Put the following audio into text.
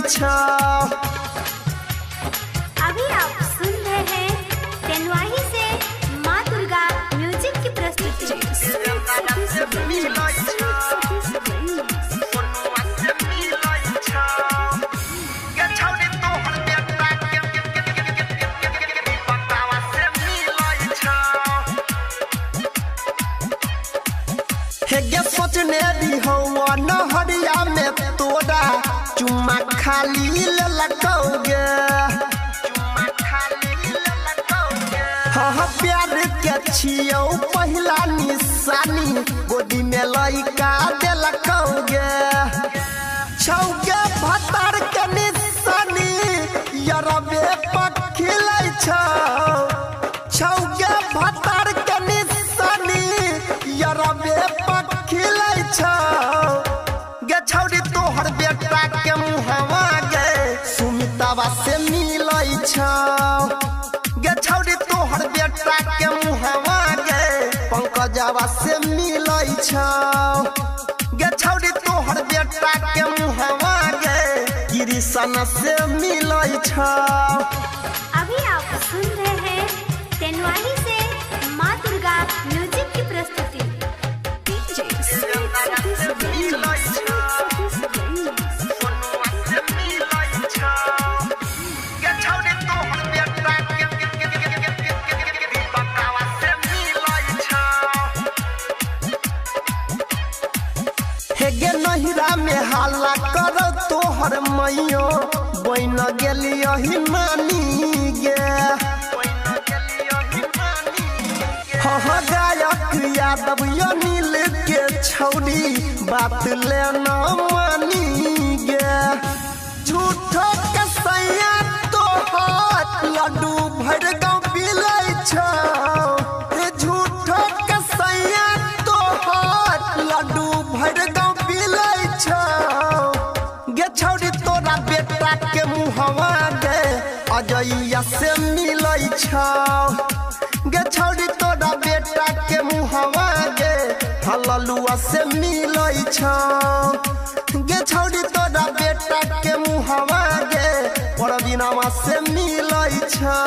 छौ। अभी आप सुन रहे हैं तेनवाही से माँ दुर्गा म्यूजिक की प्रस्तुति। हेगे सोचने दी हो नहरिया में तोरा चुम्मा खाली लगोगे। हाँ प्यार के छियो पहला निशानी गोदी में लइका दिलकोगे। छौगे भतर के निशानी यरबे पखिलै छौ। छौगे भतर के निशानी यरबे पखिलै छौ। गे छौरी तोहर बेटा के मुहवा गे सुमितावा से मिलै छौ। गे छौरी तोहर बेटा के मुहवा गे पंकजवा से मिलै छौ। गे छौरी तोहर बेटा के मुहवा गे कृष्ण से मिलै छौ। अभी आप सुन रहे हैं तेनवाही से माँ दुर्गा म्यूजिक की प्रस्तुति। हेगे नहिरा में हाला करो तोहर मैयो बन गेलियही नानी गे। हाँ गायक यादव नील के छौरी बात लेना मानी गे। झूठो के सैया तोहर लड्डू भर गाँव पिलै छौ। झूठो के सैया तोहर लड्डू भर गाँव पिलै छौ। गे छौरी तोरा बेटा के मुहवा गे अजैया से मिलै छौ। गे छौरी तोरा बेटा के मुहवा गे हललुआ से मिलै छौ। गे छौरी तोरा बेटा के मुहवा गे परवीनवा से मिलै छौ।